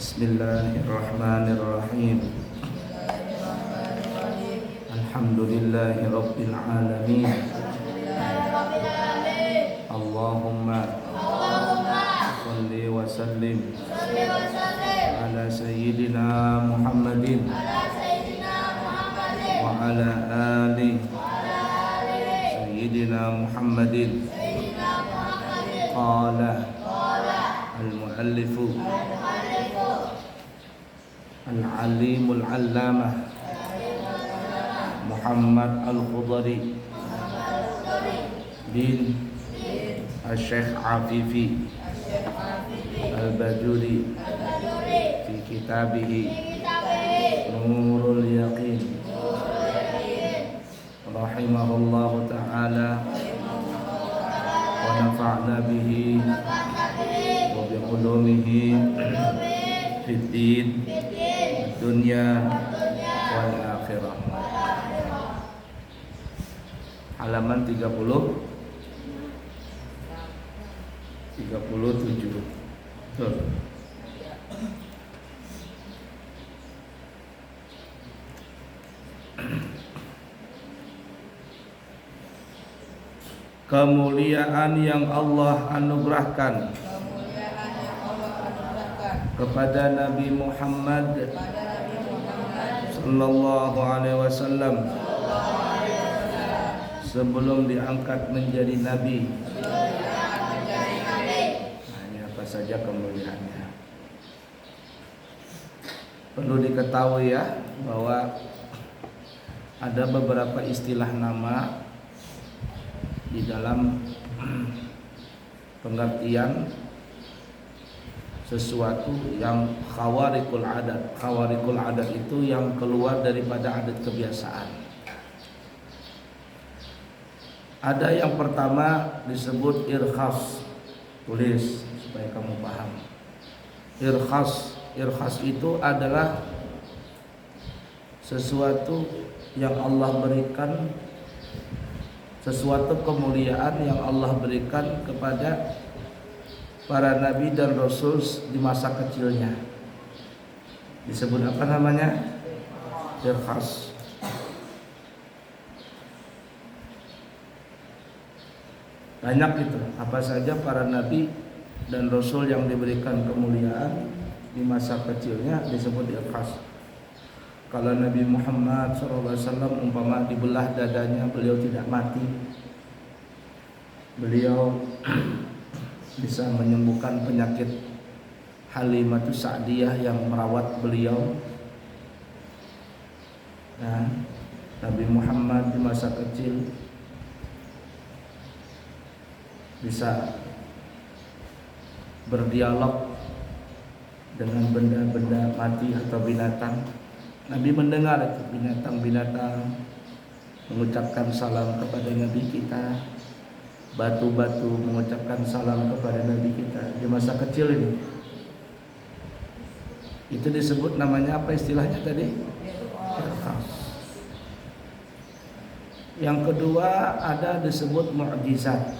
Bismillahirrahmanirrahim. Alhamdulillahi rabbil alamin. Allahumma salli wa sallim ala sayyidina Muhammadin wa ala ali sayyidina Muhammadin. Qala al-muallifu al-alimul allamah Muhammad al-Khudari bin Al-Syekh Afifi Al-Bajuri fi kitabihi Nurul Yaqin rahimahullahu ta'ala wa nafa'na bihi wa bi ulumihi fid din dunya wal akhirah. Halaman 37. Betul. Kemuliaan yang Allah anugerahkan kepada Nabi Muhammad sallallahu alaihi wasallam sebelum diangkat menjadi nabi. Nah, ini apa saja kemuliaannya. Perlu diketahui ya bahwa ada beberapa istilah nama di dalam pengertian sesuatu yang khawarikul adat. Khawarikul adat itu yang keluar daripada adat kebiasaan. Ada yang pertama disebut irkhas. Tulis supaya kamu paham. Irkhas itu adalah sesuatu yang Allah berikan, sesuatu kemuliaan yang Allah berikan kepada para nabi dan rasul di masa kecilnya. Disebut apa namanya? Irkhas. Banyak itu, apa saja para nabi dan rasul yang diberikan kemuliaan di masa kecilnya disebut irkhas. Kalau Nabi Muhammad SAW umpama dibelah dadanya, beliau tidak mati. Beliau bisa menyembuhkan penyakit Halimatus Sa'diyah yang merawat beliau. Nah, Nabi Muhammad di masa kecil bisa berdialog dengan benda-benda mati atau binatang. Nabi mendengar itu binatang-binatang mengucapkan salam kepada Nabi kita, batu-batu mengucapkan salam kepada Nabi kita di masa kecil ini. Itu disebut namanya apa istilahnya tadi? Irkhas. Yang kedua ada disebut mukjizat,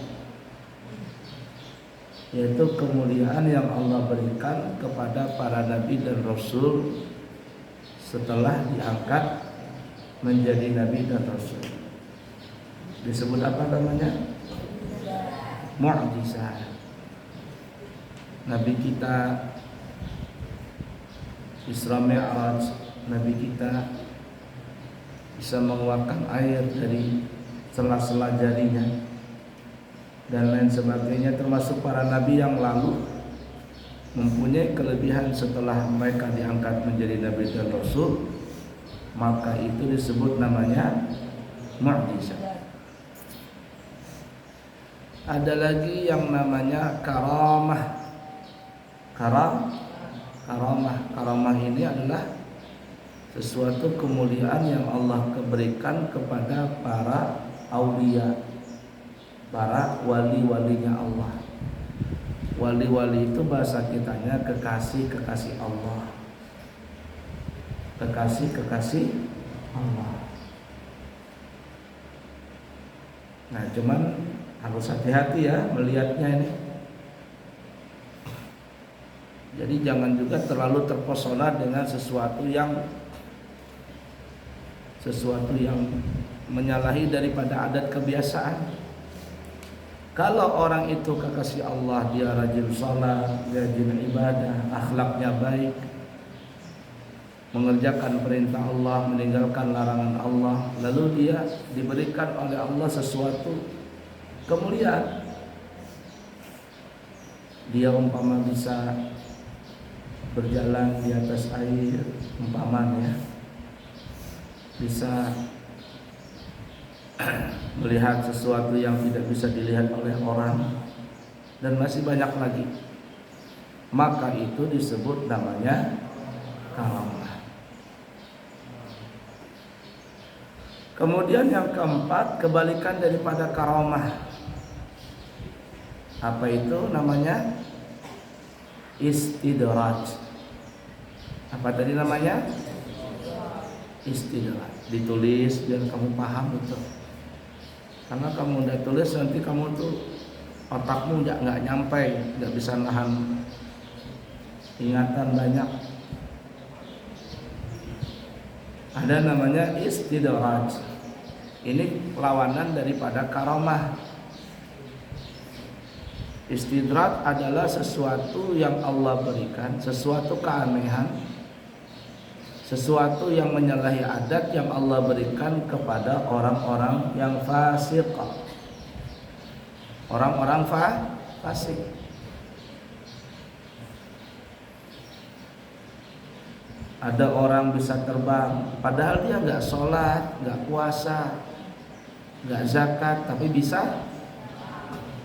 yaitu kemuliaan yang Allah berikan kepada para nabi dan rasul setelah diangkat menjadi nabi dan rasul. Disebut apa namanya? Mukjizat. Nabi kita Isra Mi'raj, Nabi kita bisa mengeluarkan air dari sela-sela jarinya dan lain sebagainya, termasuk para nabi yang lalu mempunyai kelebihan setelah mereka diangkat menjadi nabi dan rasul, maka itu disebut namanya mukjizat. Ada lagi yang namanya karamah. Karamah ini adalah sesuatu kemuliaan yang Allah berikan kepada para aulia, para wali-walinya Allah. Wali-wali itu bahasa kitanya kekasih-kekasih Allah. Kekasih-kekasih Allah. Nah, cuman harus hati-hati ya melihatnya ini. Jadi jangan juga terlalu terpesona dengan sesuatu yang menyalahi daripada adat kebiasaan. Kalau orang itu kekasih Allah, dia rajin sholat, dia rajin ibadah, akhlaknya baik, mengerjakan perintah Allah, meninggalkan larangan Allah, lalu dia diberikan oleh Allah sesuatu kemuliaan. Dia umpama bisa berjalan di atas air, umpamanya bisa melihat sesuatu yang tidak bisa dilihat oleh orang, dan masih banyak lagi, maka itu disebut namanya karamah. Kemudian yang keempat, kebalikan daripada karamah. Apa itu namanya? Istidraj. Apa tadi namanya? Istidraj. Ditulis biar kamu paham betul. Karena kamu udah tulis nanti kamu tuh otakmu nggak nyampe, nggak bisa nahan ingatan banyak. Ada namanya istidraj. Ini lawanan daripada karamah. Istidraj adalah sesuatu yang Allah berikan, sesuatu keanehan, sesuatu yang menyalahi adat yang Allah berikan kepada orang-orang yang fasik. Orang-orang fasik. Ada orang bisa terbang, padahal dia nggak sholat, nggak puasa, nggak zakat, tapi bisa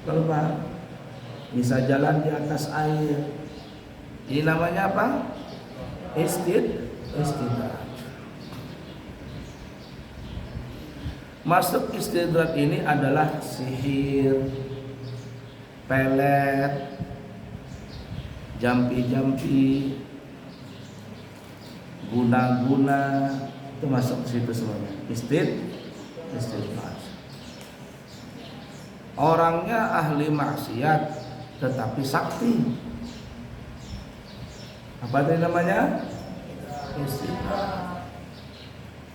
terbang, bisa jalan di atas air. Ini namanya apa? Istidraj. Masuk istidraj ini adalah sihir, pelet, jampi-jampi, guna-guna, itu masuk ke situ semuanya. Istidraj. Orangnya ahli maksiat tetapi sakti. Apa itu namanya? Istidraj.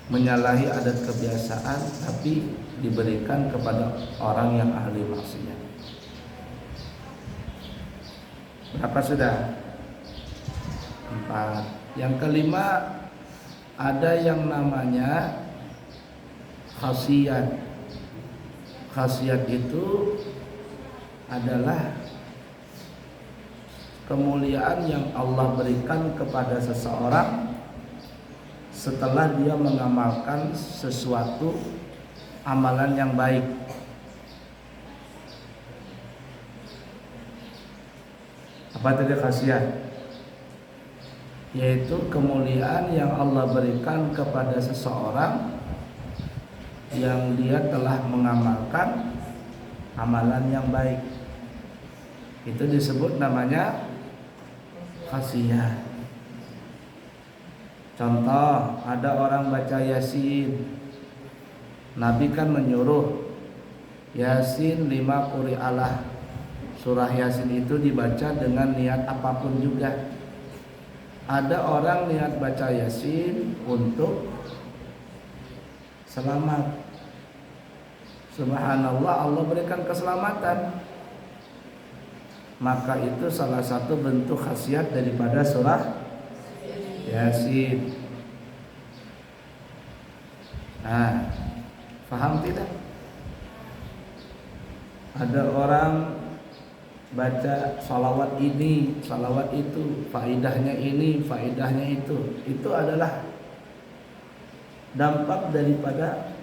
Menyalahi adat kebiasaan tapi diberikan kepada orang yang ahli maksiat. Berapa sudah? 4. Yang kelima, ada yang namanya khasiat. Khasiat itu adalah kemuliaan yang Allah berikan kepada seseorang setelah dia mengamalkan sesuatu amalan yang baik. Apa tadi khasiat? Yaitu kemuliaan yang Allah berikan kepada seseorang yang dia telah mengamalkan amalan yang baik. Itu disebut namanya khasiat. Contoh, ada orang baca Yasin. Nabi kan menyuruh Yasin 5 quri'alah. Surah Yasin itu dibaca dengan niat apapun juga. Ada orang niat baca Yasin untuk selamat. Subhanallah, Allah berikan keselamatan. Maka itu salah satu bentuk khasiat daripada surah Yasin. Nah, paham tidak? Ada orang baca salawat ini, salawat itu, faidahnya ini, faidahnya itu. Itu adalah dampak daripada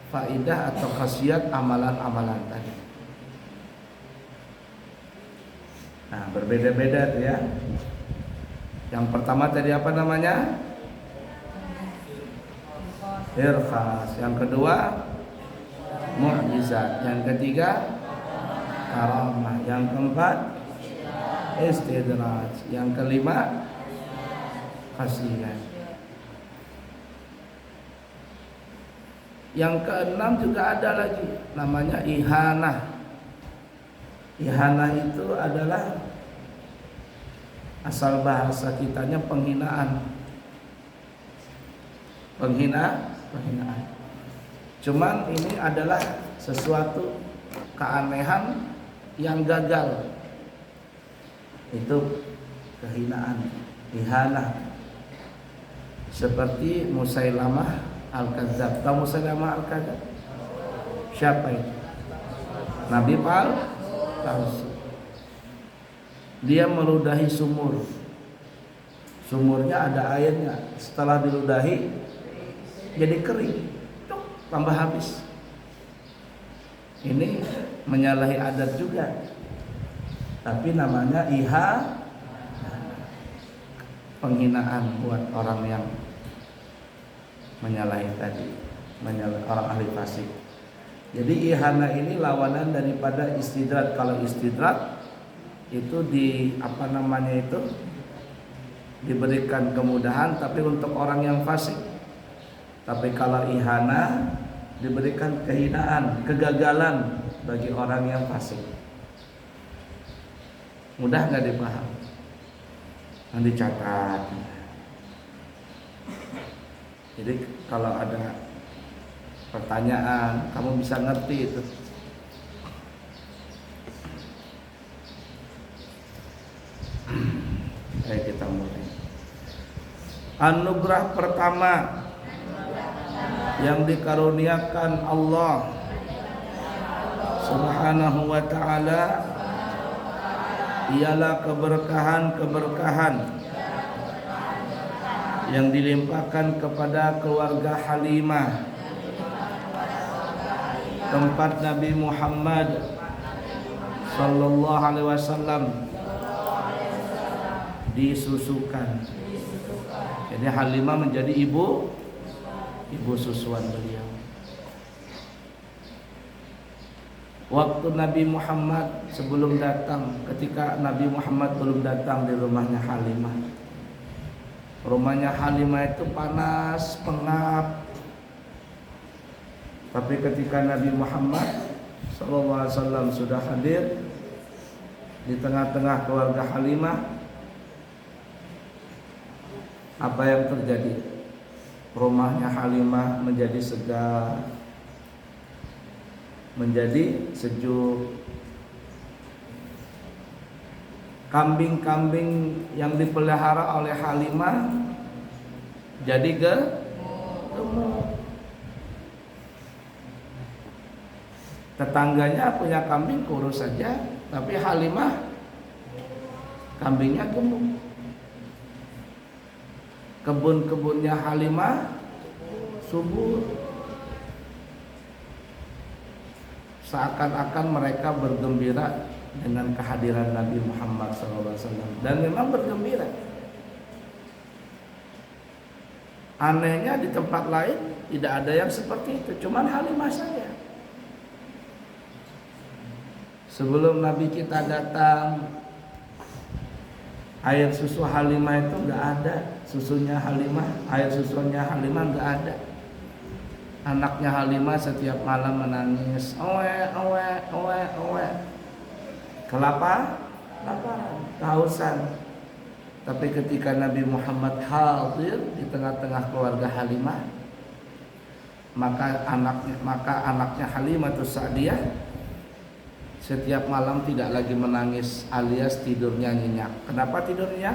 faidah atau khasiat amalan-amalan tadi. Nah, berbeda-beda ya. Yang pertama tadi apa namanya? Irkhas. Yang kedua mukjizat. Yang ketiga karamah. Yang keempat istidraj. Yang kelima khasiat. Yang keenam juga ada lagi, namanya ihanah. Ihanah itu adalah Asal bahasa kitanya penghinaan. Penghinaan. Cuman ini adalah sesuatu keanehan yang gagal. Itu kehinaan, ihanah. Seperti Musailamah Al-Kadzab. Tahu Musailamah Al-Kadzab? Siapa itu? Nabi palsu. Dia meludahi sumur. Sumurnya ada airnya. Setelah diludahi jadi kering. Tuk, tambah habis. Ini menyalahi adat juga. Tapi namanya penghinaan buat orang yang menyalahi tadi, orang ahli fasik. Jadi ihana ini lawanan daripada istidrat. Kalau istidrat itu diberikan kemudahan tapi untuk orang yang fasik. Tapi kalau ihana diberikan kehinaan, kegagalan bagi orang yang fasik. Mudah nggak dipaham? Nanti catat. Jadi kalau ada pertanyaan, kamu bisa ngerti itu. Ayo kita mulai. Anugerah pertama yang dikaruniakan Allah Subhanahu wa ta'ala ialah keberkahan yang dilimpahkan kepada keluarga Halimah, tempat Nabi Muhammad sallallahu alaihi wasallam disusukan. Jadi Halimah menjadi ibu susuan beliau. Waktu Nabi Muhammad sebelum datang, ketika Nabi Muhammad belum datang di rumahnya Halimah. Rumahnya Halimah itu panas, pengap. Tapi ketika Nabi Muhammad SAW sudah hadir di tengah-tengah keluarga Halimah, apa yang terjadi? Rumahnya Halimah menjadi segar, menjadi sejuk. Kambing-kambing yang dipelihara oleh Halimah jadi gemuk. Tetangganya punya kambing kurus saja, tapi Halimah kambingnya gemuk. Kebun-kebunnya Halimah subur. Seakan-akan mereka bergembira dengan kehadiran Nabi Muhammad SAW, dan memang bergembira. Anehnya di tempat lain tidak ada yang seperti itu, cuman Halimah saja. Sebelum Nabi kita datang, air susu Halimah itu nggak ada. Susunya Halimah, air susunya Halimah nggak ada. Anaknya Halimah setiap malam menangis, owe. Kelaparan, kehausan. Tapi ketika Nabi Muhammad hadir di tengah-tengah keluarga Halimah, maka anaknya Halimah Sa'diyah setiap malam tidak lagi menangis alias tidurnya nyenyak. Kenapa tidurnya?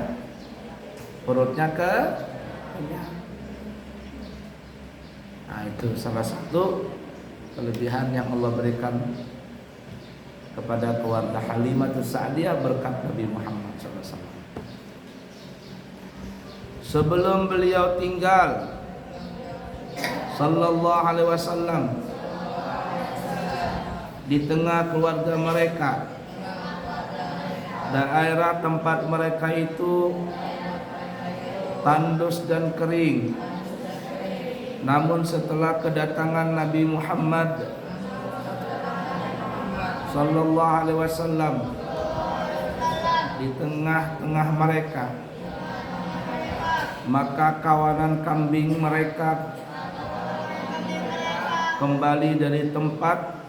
Perutnya kenyang. Nah, itu salah satu kelebihan yang Allah berikan kepada keluarga Halimah Sa'diyah berkat Nabi Muhammad SAW. Sebelum beliau tinggal sallallahu alaihi wasallam di tengah keluarga mereka, daerah tempat mereka itu tandus dan kering. Namun setelah kedatangan Nabi Muhammad sallallahu alaihi wasallam di tengah-tengah mereka, maka kawanan kambing mereka kembali dari tempat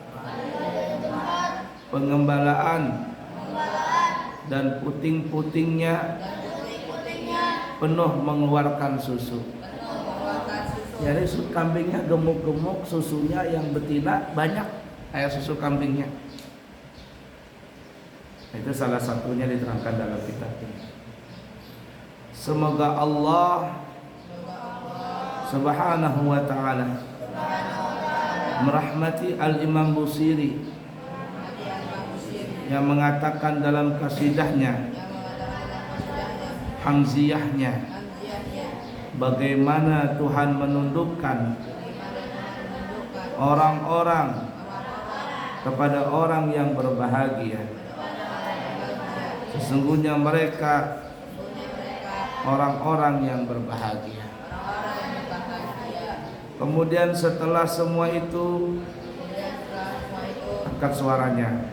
pengembalaan dan puting-putingnya penuh mengeluarkan susu. Jadi kambingnya gemuk-gemuk, susunya yang betina banyak, kayak susu kambingnya. Itu salah satunya diterangkan dalam kitab ini. Semoga Allah Subhanahu wa ta'ala merahmati Al-Imam Busiri yang mengatakan dalam kasidahnya Hamziyahnya, bagaimana Tuhan menundukkan orang-orang kepada orang yang berbahagia. Sesungguhnya mereka orang-orang yang berbahagia. Kemudian setelah semua itu, angkat suaranya,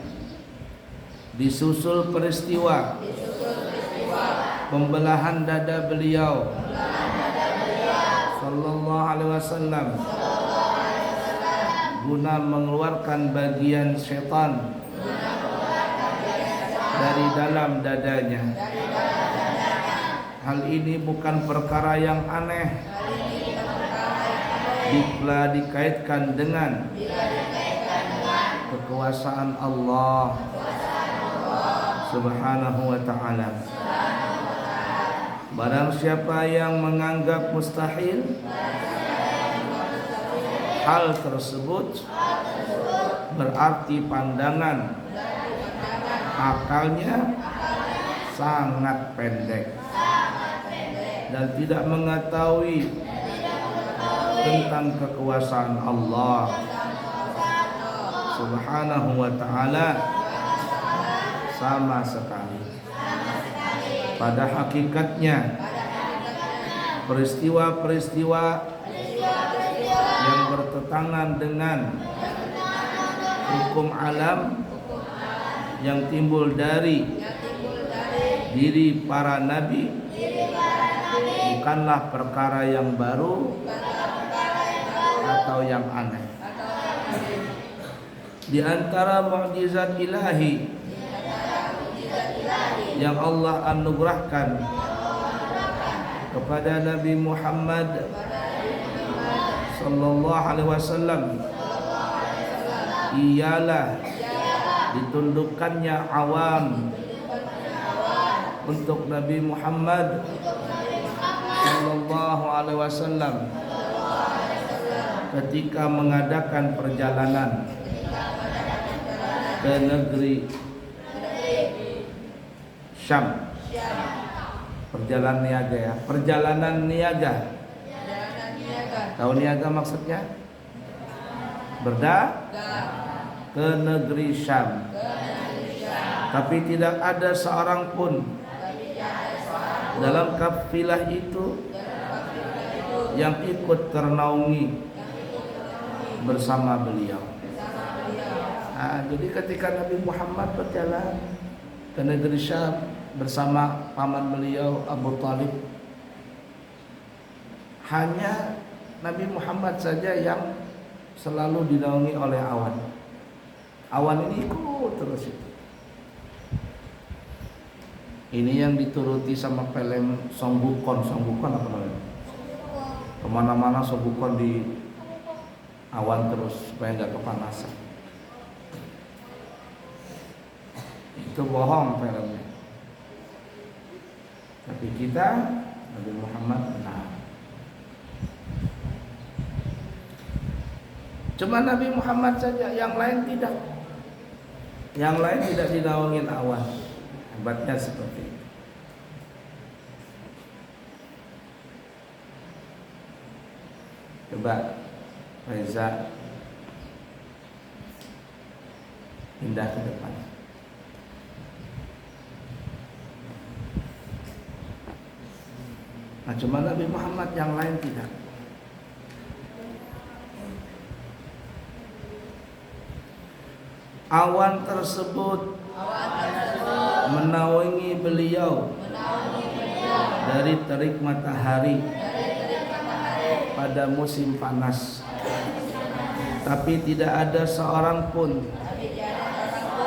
disusul peristiwa pembelahan dada beliau sallallahu alaihi wasallam guna mengeluarkan bagian setan dari dalam dadanya. Hal ini bukan perkara yang aneh bila dikaitkan dengan kekuasaan Allah Subhanahu wa ta'ala. Barang siapa yang menganggap mustahil hal tersebut, berarti pandangan akalnya sangat pendek dan tidak mengetahui tentang kekuasaan Allah Subhanahu wa ta'ala sama sekali. Pada hakikatnya peristiwa-peristiwa yang bertentangan dengan hukum alam yang timbul dari diri para nabi bukanlah perkara yang baru atau yang aneh. Di antara mukjizat ilahi yang Allah anugerahkan kepada Nabi Muhammad sallallahu alaihi wasallam ialah ditundukkannya awam untuk Nabi Muhammad sallallahu alaihi wasallam ketika mengadakan perjalanan ke negeri Syam. Perjalanan niaga ya, perjalanan niaga. Tahu niaga maksudnya? Berdagang ke negeri Syam. Tapi tidak ada seorang pun dalam kafilah itu yang ikut ternaungi bersama beliau. Jadi ketika Nabi Muhammad berjalan ke negeri Syam bersama paman beliau Abu Talib, hanya Nabi Muhammad saja yang selalu dinaungi oleh awan. Awan ini ikut terus itu. Ini yang dituruti sama film Song Bukon apa namanya? Kemana-mana Song Bukon di awan terus supaya nggak kepanasan. Itu bohong filmnya. Tapi kita Nabi Muhammad benar. Cuma Nabi Muhammad saja, yang lain tidak. Yang lain tidak dinaungin awan. Hebatnya seperti itu. Coba Reza pindah ke depan. Nah, cuma Nabi Muhammad, yang lain tidak. Awan tersebut menaungi beliau dari terik matahari pada musim panas. Tapi tidak ada seorang pun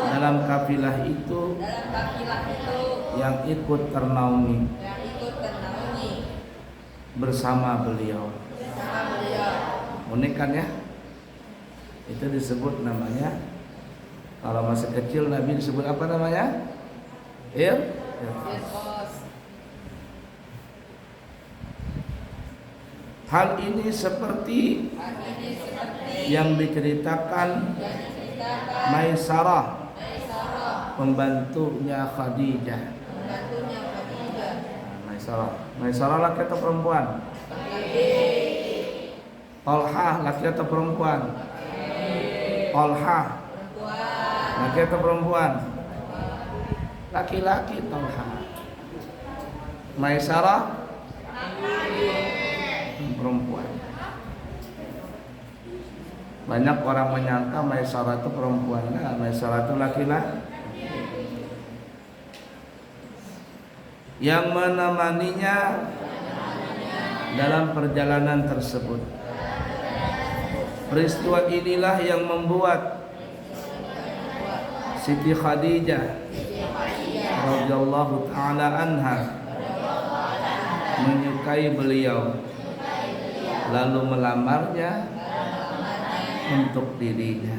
dalam kafilah itu yang ikut ternaungi bersama beliau. Unik kan ya? Itu disebut namanya, kalau masih kecil Nabi disebut apa namanya? Hal ini seperti yang diceritakan Maisarah, pembantunya Khadijah. Maisarah laki atau perempuan? Talhah laki atau perempuan? Talhah laki atau perempuan? Laki-laki Talhah. Maisarah perempuan. Banyak orang menyangka Maisarah itu perempuan. Nah, Maisarah itu laki-laki. Yang menemaninya dalam perjalanan tersebut. Peristiwa inilah yang membuat Siti Khadijah radhiyallahu taala anha menyukai beliau, lalu melamarnya untuk dirinya.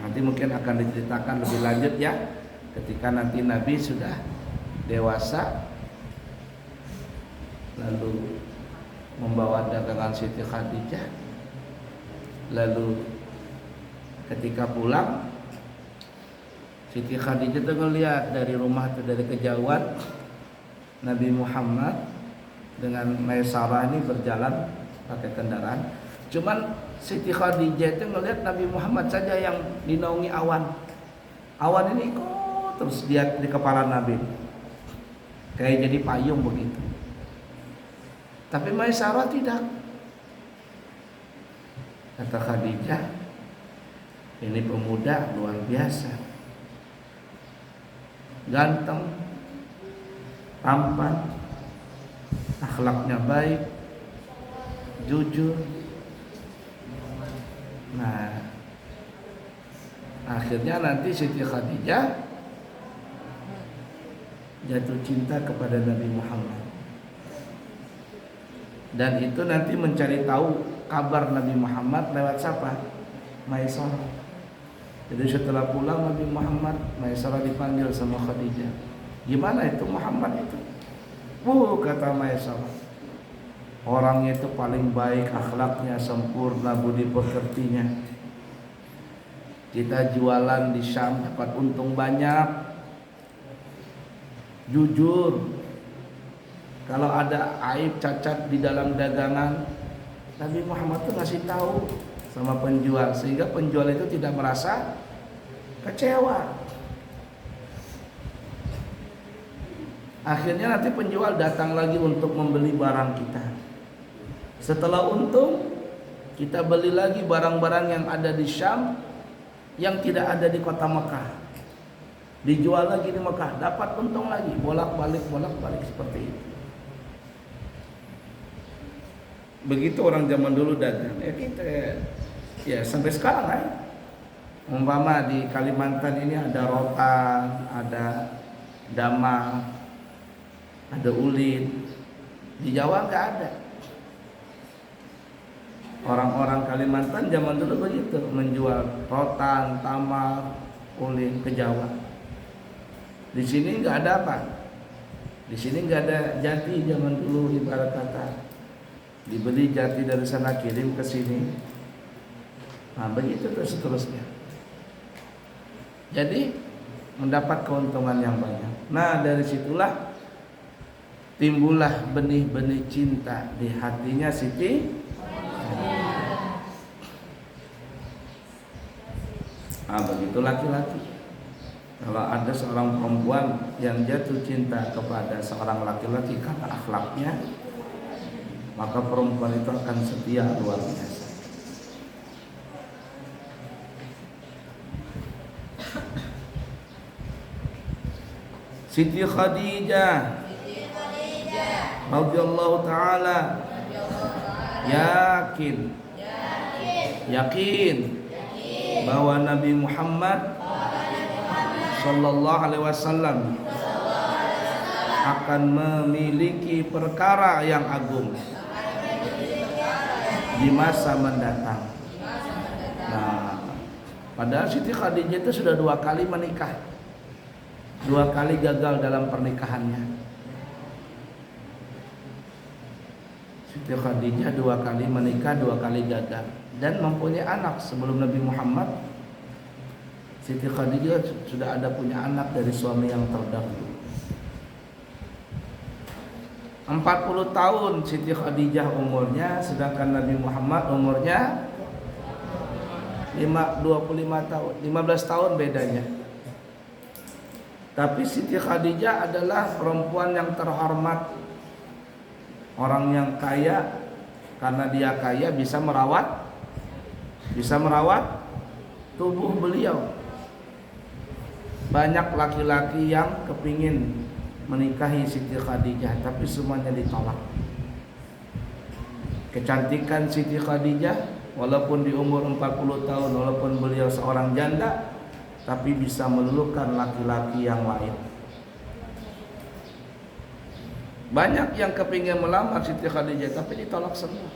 Nanti mungkin akan diceritakan lebih lanjut ya, ketika nanti Nabi sudah dewasa, lalu membawa dagangan Siti Khadijah, lalu ketika pulang Siti Khadijah itu ngelihat dari rumah itu, dari kejauhan Nabi Muhammad dengan Maisarah ini berjalan pakai kendaraan. Cuman Siti Khadijah itu ngelihat Nabi Muhammad saja yang dinaungi awan. Awan ini ikut terus dia di kepala Nabi, kayak jadi payung begitu. Tapi Maisarah tidak. Kata Khadijah, ini pemuda luar biasa, ganteng, tampan, akhlaknya baik, jujur. Nah, akhirnya nanti Siti Khadijah jatuh cinta kepada Nabi Muhammad. Dan itu nanti mencari tahu kabar Nabi Muhammad lewat siapa? Maisarah. Jadi setelah pulang Nabi Muhammad, Maisarah dipanggil sama Khadijah. Gimana itu Muhammad itu? Kata Maisarah, orangnya itu paling baik, akhlaknya sempurna, budi pekertinya. Kita jualan di Syam dapat untung banyak, jujur. Kalau ada aib cacat di dalam dagangan, Nabi Muhammad tuh ngasih tahu sama penjual, sehingga penjual itu tidak merasa kecewa. Akhirnya nanti penjual datang lagi untuk membeli barang kita. Setelah untung, kita beli lagi barang-barang yang ada di Syam yang tidak ada di kota Mekah. Dijual lagi di Mekah, dapat untung lagi, bolak-balik seperti itu. Begitu orang zaman dulu dagang. Kita ya sampai sekarang kan. Umpama di Kalimantan ini ada rotan, ada damang, ada ulin. Di Jawa nggak ada. Orang-orang Kalimantan zaman dulu begitu, menjual rotan, tamar, ulin ke Jawa. Di sini nggak ada apa. Di sini nggak ada jati zaman dulu, ibarat kata. Dibeli jati dari sana kirim ke sini. Nah begitu terus seterusnya. Jadi mendapat keuntungan yang banyak. Nah dari situlah timbullah benih-benih cinta di hatinya Siti. Nah begitu laki-laki. Kalau ada seorang perempuan yang jatuh cinta kepada seorang laki-laki karena akhlaknya, maka perempuan itu akan setia luar biasa. Siti Khadijah radhiyallahu taala yakin bahwa Nabi Muhammad sallallahu alaihi wasallam akan memiliki perkara yang agung di masa mendatang. Nah, padahal Siti Khadijah itu sudah 2 kali menikah, 2 kali gagal dalam pernikahannya. Siti Khadijah 2 kali menikah, 2 kali gagal, dan mempunyai anak. Sebelum Nabi Muhammad, Siti Khadijah sudah ada punya anak dari suami yang terdahulu. 40 tahun Siti Khadijah umurnya, sedangkan Nabi Muhammad umurnya 25 tahun, 15 tahun bedanya. Tapi Siti Khadijah adalah perempuan yang terhormat, orang yang kaya. Karena dia kaya bisa merawat tubuh beliau. Banyak laki-laki yang kepingin menikahi Siti Khadijah, tapi semuanya ditolak. Kecantikan Siti Khadijah, walaupun di umur 40 tahun, walaupun beliau seorang janda, tapi bisa meluluhkan laki-laki yang lain. Banyak yang kepingin melamar Siti Khadijah, tapi ditolak semua.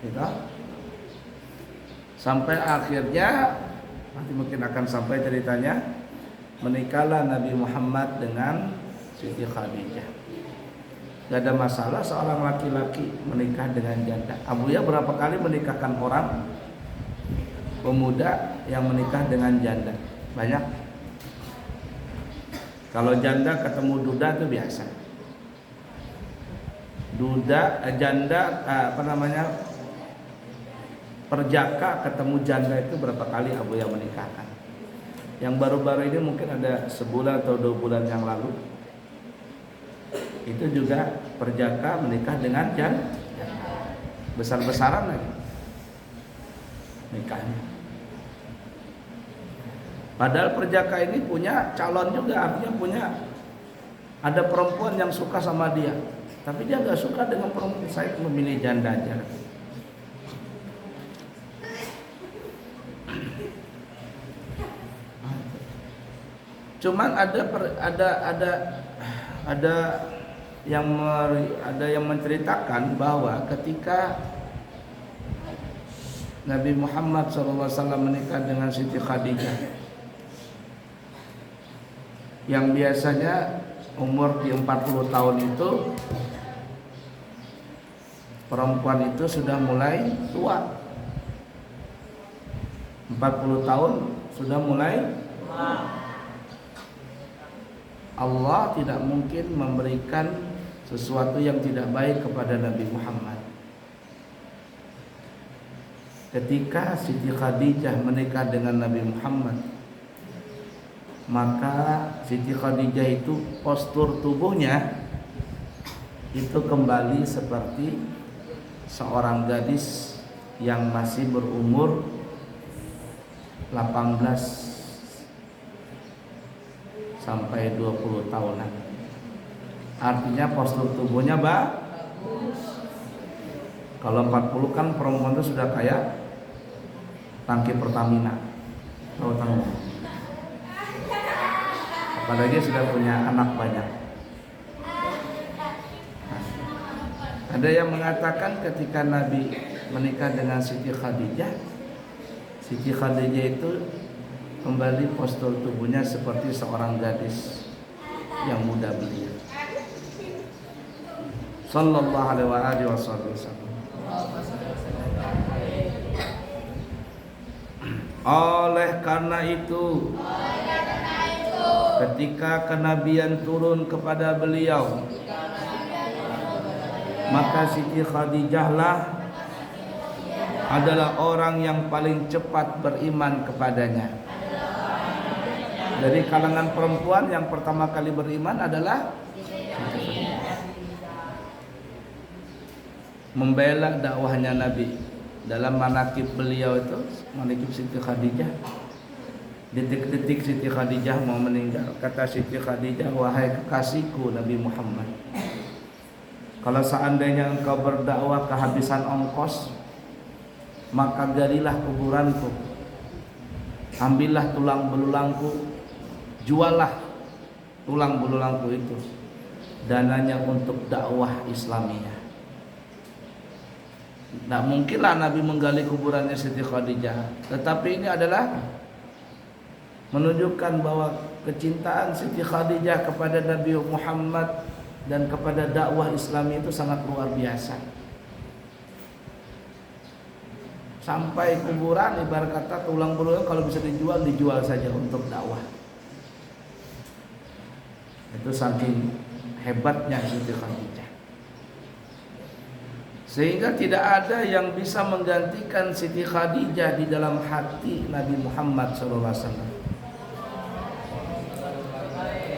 Gitu? Sampai akhirnya, nanti mungkin akan sampai ceritanya, menikahlah Nabi Muhammad dengan Siti Khadijah. Gak ada masalah seorang laki-laki menikah dengan janda. Abu Ya berapa kali menikahkan orang pemuda yang menikah dengan janda? Banyak. Kalau janda ketemu duda itu biasa. Janda perjaka ketemu janda itu berapa kali Abu Ya menikahkan? Yang baru-baru ini mungkin ada sebulan atau 2 bulan yang lalu, itu juga perjaka menikah dengan janda, besar-besaran lagi nikahnya. Padahal perjaka ini punya calon juga, artinya punya ada perempuan yang suka sama dia, tapi dia gak suka dengan perempuan. Saya memilih janda aja. Cuman ada yang menceritakan bahwa ketika Nabi Muhammad SAW menikah dengan Siti Khadijah, yang biasanya umur di 40 tahun itu, perempuan itu sudah mulai tua. 40 tahun sudah mulai tua. Allah tidak mungkin memberikan sesuatu yang tidak baik kepada Nabi Muhammad. Ketika Siti Khadijah menikah dengan Nabi Muhammad, maka Siti Khadijah itu postur tubuhnya itu kembali seperti seorang gadis yang masih berumur 18 sampai 20 tahunan. Artinya postur tubuhnya bagus. Kalau 40 kan perempuan itu sudah kayak tangki Pertamina. Tahu. Apalagi sudah punya anak banyak. Nah, ada yang mengatakan ketika Nabi menikah dengan Siti Khadijah, Siti Khadijah itu kembali postur tubuhnya seperti seorang gadis yang muda belia. Sallallahu alaihi wasallam. Oleh karena itu, ketika kenabian turun kepada beliau, maka Siti Khadijahlah adalah orang yang paling cepat beriman kepadanya. Dari kalangan perempuan yang pertama kali beriman adalah membela dakwahnya Nabi. Dalam manaqib beliau itu, manaqib Siti Khadijah, detik-detik Siti Khadijah mau meninggal, kata Siti Khadijah, wahai kekasihku Nabi Muhammad, kalau seandainya engkau berdakwah kehabisan ongkos, maka galilah kuburanku, ambillah tulang belulangku, jualah tulang belulangku itu dananya untuk dakwah Islamiyah. Nah, mungkinlah Nabi menggali kuburannya Siti Khadijah, tetapi ini adalah menunjukkan bahwa kecintaan Siti Khadijah kepada Nabi Muhammad dan kepada dakwah Islam itu sangat luar biasa. Sampai kuburan ibarat kata tulang belulang kalau bisa dijual saja untuk dakwah. Itu saking hebatnya Siti Khadijah. Sehingga tidak ada yang bisa menggantikan Siti Khadijah di dalam hati Nabi Muhammad SAW.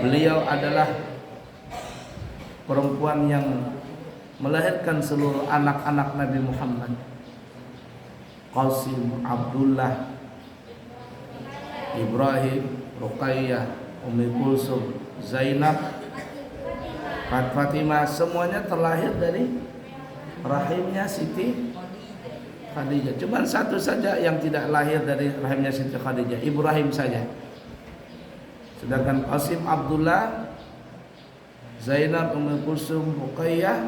Beliau adalah perempuan yang melahirkan seluruh anak-anak Nabi Muhammad. Qasim, Abdullah, Ibrahim, Ruqayyah, Ummi Kulsum, Zainab, Fatimah, semuanya terlahir dari rahimnya Siti Khadijah. Cuma satu saja yang tidak lahir dari rahimnya Siti Khadijah, Ibrahim saja. Sedangkan Qasim, Abdullah, Zainab, Ummu Kulsum, Ruqayyah,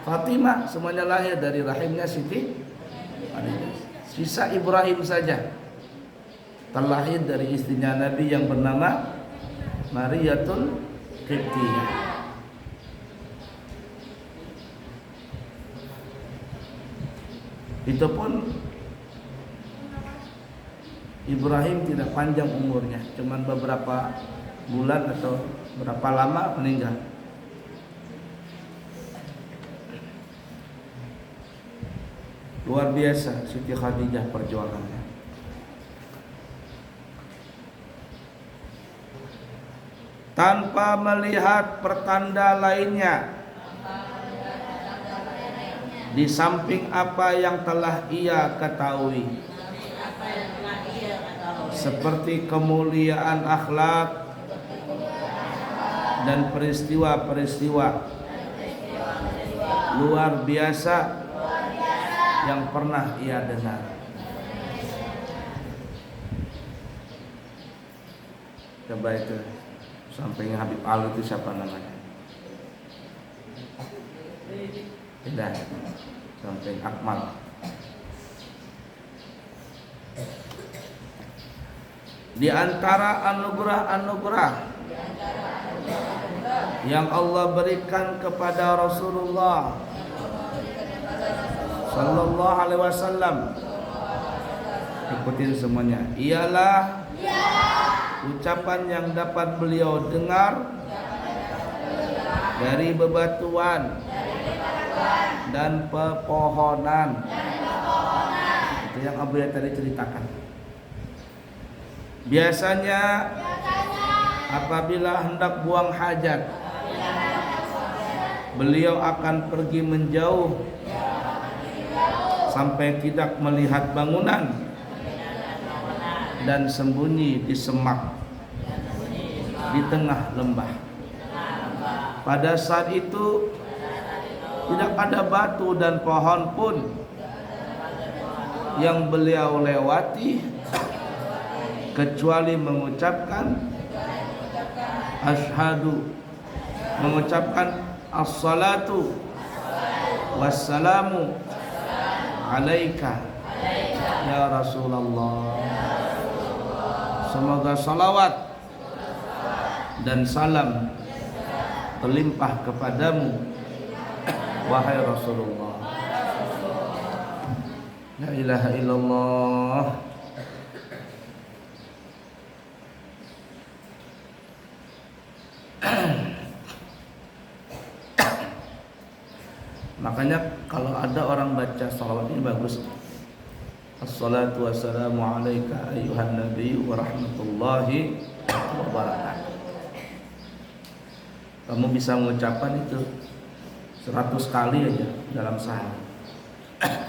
Fatimah semuanya lahir dari rahimnya Siti Khadijah. Sisa Ibrahim saja terlahir dari istrinya Nabi yang bernama Mariyatul Qibtiyah. Itu pun Ibrahim tidak panjang umurnya, cuman beberapa bulan atau berapa lama meninggal. Luar biasa Siti Khadijah perjuangannya. Tanpa melihat pertanda lainnya di samping apa yang telah ia ketahui, seperti kemuliaan akhlak dan peristiwa-peristiwa luar biasa yang pernah ia dengar. Coba itu samping Habib Ali itu siapa namanya? Tidak, samping Akmal. Di antara anugerah-anugerah yang Allah berikan kepada Rasulullah Sallallahu Alaihi Wasallam, ikutin semuanya, ialah ucapan yang dapat beliau dengar dari bebatuan dan pepohonan. Itu yang Abu ya tadi ceritakan. Biasanya apabila hendak buang hajat, beliau akan pergi menjauh sampai tidak melihat bangunan dan sembunyi di semak di tengah lembah. Pada saat itu tidak ada batu dan pohon pun yang beliau lewati kecuali mengucapkan asyhadu, mengucapkan as-salatu wassalamu alaika ya Rasulullah. Semoga salawat dan salam terlimpah kepadamu wahai Rasulullah. La ilaha illallah. Makanya kalau ada orang baca salawat ini bagus. Assalatu wassalamu alaika ayyuhan nabiy wa rahmatullahi wa barakatuh. Kamu bisa mengucapkan itu 100 kali aja dalam sehari.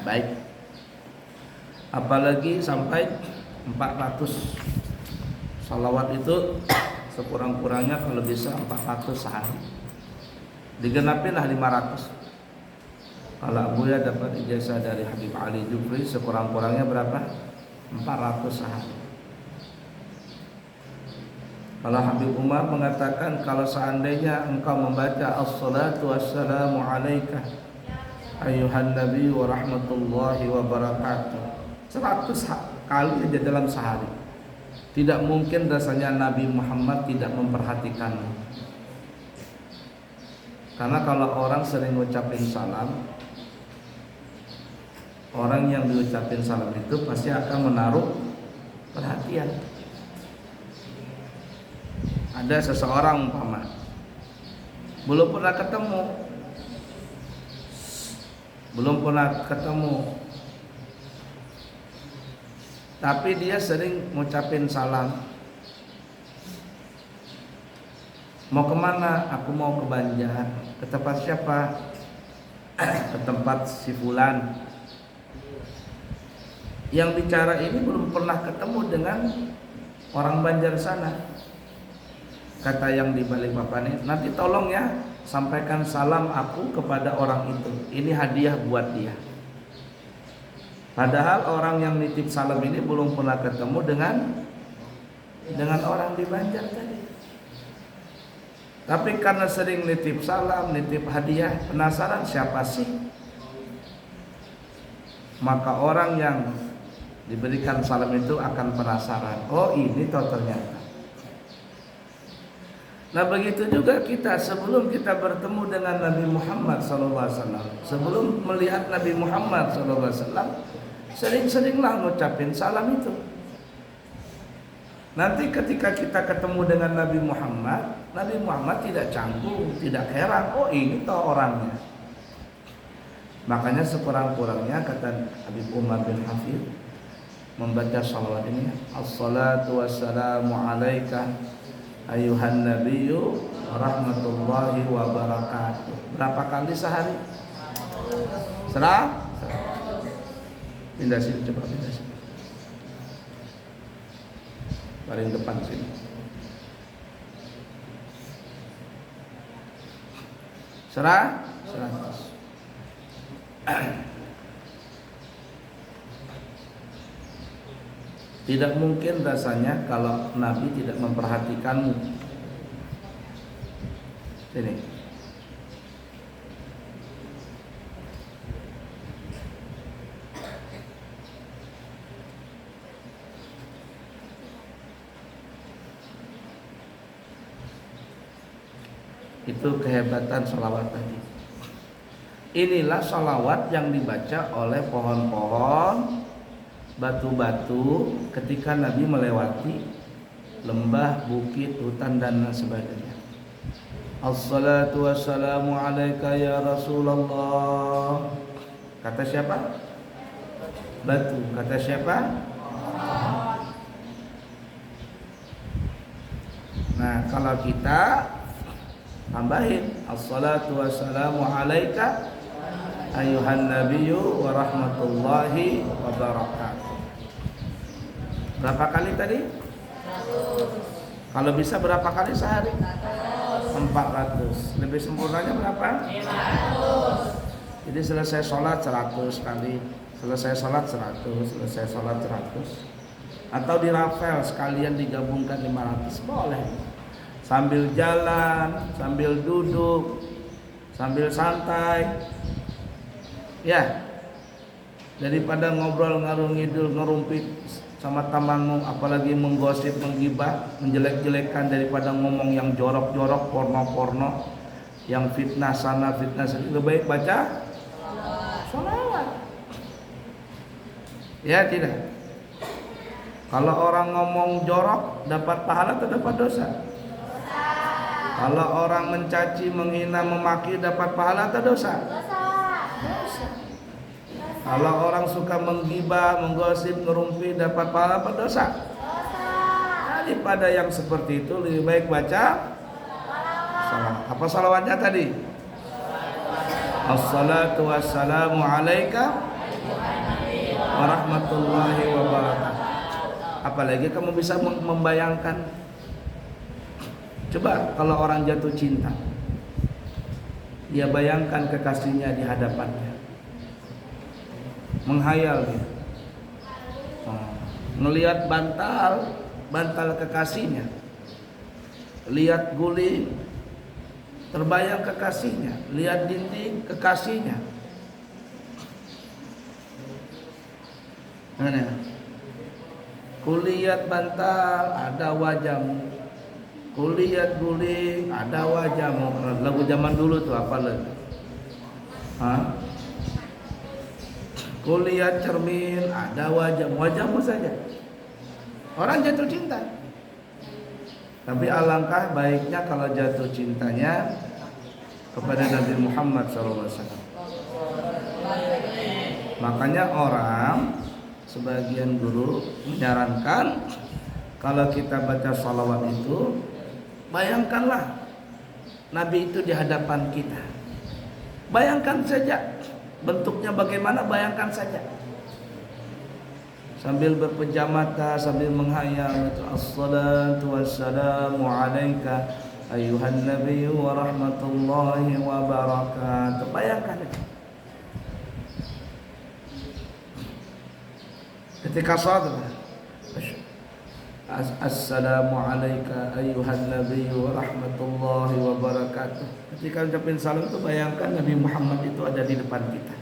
Baik. Apalagi sampai 400 salawat itu sekurang-kurangnya kalau bisa 400 sehari. Digenapinlah 500. Kalau Abuya dapat ijazah dari Habib Ali Jufri sekurang-kurangnya berapa? 400 sehari. Kalau Habib Umar mengatakan kalau seandainya engkau membaca as-salatu wassalamu alaika ayuhan nabi wa rahmatullahi wa barakatuh 100 kali aja dalam sehari, tidak mungkin rasanya Nabi Muhammad tidak memperhatikanmu. Karena kalau orang sering ngucapin salam, orang yang diucapin salam itu pasti akan menaruh perhatian. Ada seseorang umpama belum pernah ketemu, tapi dia sering ngucapin salam. Mau kemana? Aku mau ke Banjar. Ke tempat siapa? Ke tempat si fulan. Yang bicara ini belum pernah ketemu dengan orang Banjar sana. Kata yang di Balikpapan ini, nanti tolong ya sampaikan salam aku kepada orang itu. Ini hadiah buat dia. Padahal orang yang nitip salam ini belum pernah ketemu dengan orang di Banjar tadi. Tapi karena sering nitip salam, nitip hadiah, penasaran siapa sih? Maka orang yang diberikan salam itu akan penasaran. Oh, ini toh ternyata. Nah, begitu juga kita sebelum kita bertemu dengan Nabi Muhammad SAW, sebelum melihat Nabi Muhammad SAW, sering-seringlah ngucapin salam itu. Nanti ketika kita ketemu dengan Nabi Muhammad tidak canggung, tidak heran, oh ini toh orangnya. Makanya sekurang-kurangnya kata Habib Umar bin Hafid membaca salawat ini, as-salatu wassalamu alaika ayuhan nabiyyu rahmatullahi wa barakatuh. Berapa kali sehari? Serah? Pindah sini, coba pindah sini. Paling depan sini. Serah? 100. Tidak mungkin rasanya kalau Nabi tidak memperhatikanmu. Sini. Itu kehebatan sholawat tadi. Inilah sholawat yang dibaca oleh pohon-pohon, batu-batu ketika Nabi melewati lembah, bukit, hutan dan sebagainya. As-salatu wassalamu alaika ya Rasulullah. Kata siapa? Batu. Kata siapa? Nah, kalau kita tambahin as-salatu wassalamu alaika ayuhan nabiyyu wa rahmatullahi wa barakatuh. Berapa kali tadi? 100. Kalau bisa berapa kali sehari? 400. Lebih sempurnanya berapa? 500. Jadi selesai sholat 100 kali, selesai sholat 100, selesai sholat 100. Atau dirafel sekalian digabungkan 500 boleh. Sambil jalan, sambil duduk, sambil santai. Ya, daripada ngobrol ngarung ngidul ngerumpit sama temanmu, apalagi menggosip, menggibah, menjelek-jelekkan, daripada ngomong yang jorok-jorok, porno-porno, yang fitnah sana fitnah sini, lebih baik baca sholawat. Ya tidak? Kalau orang ngomong jorok dapat pahala atau dapat dosa? Kalau orang mencaci, menghina, memaki dapat pahala atau dosa? Kalau orang suka menggibah, menggosip, ngerumpi dapat pahala apa dosa? Daripada yang seperti itu lebih baik baca salawat. Apa salawatnya tadi? Assalatu wassalamu alaika warahmatullahi wabarakatuh. Apalagi kamu bisa membayangkan, coba kalau orang jatuh cinta, dia bayangkan kekasihnya di hadapannya, menghayal dia, ngelihat bantal kekasihnya, lihat guling, terbayang kekasihnya, lihat dinding, kekasihnya. Mana? Kulihat bantal, ada wajahmu. Kulihat guling, ada wajahmu. Lagu zaman dulu tuh apa lagi? Kulihat cermin, ada wajahmu. Wajahmu saja. Orang jatuh cinta. Tapi alangkah baiknya kalau jatuh cintanya kepada Nabi Muhammad SAW. Makanya orang, sebagian guru menyarankan kalau kita baca salawat itu, bayangkanlah Nabi itu di hadapan kita. Bayangkan saja bentuknya bagaimana, bayangkan saja. Sambil berpejam mata, sambil menghayal, assalatu wassalamu alaika ayuhan nabiyyu wa rahmatullahi wa barakatuh. Bayangkan itu. Ketika salat, assalamu alaika ayuhan nabiyyu wa rahmatullahi wa barakatuh. Ketika ucapin salam itu, bayangkan Nabi Muhammad itu ada di depan kita.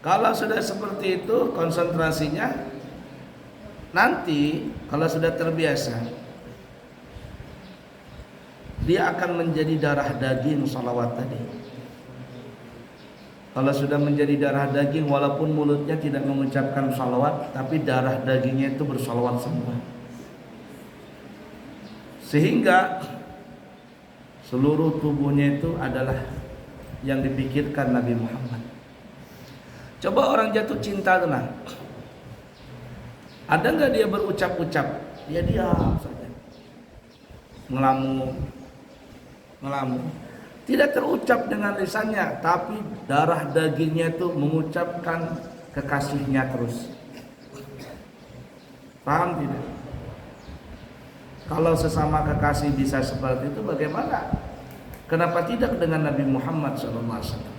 Kalau sudah seperti itu konsentrasinya, nanti kalau sudah terbiasa, dia akan menjadi darah daging salawat tadi. Kalau sudah menjadi darah daging, walaupun mulutnya tidak mengucapkan salawat, tapi darah dagingnya itu bersalawat semua. Sehingga seluruh tubuhnya itu adalah yang dipikirkan Nabi Muhammad. Coba orang jatuh cinta tenang. Ada nggak dia berucap-ucap? Dia diam saja, ngelamun. Tidak terucap dengan lisannya, tapi darah dagingnya itu mengucapkan kekasihnya terus. Paham tidak? Kalau sesama kekasih bisa seperti itu, bagaimana? Kenapa tidak dengan Nabi Muhammad SAW?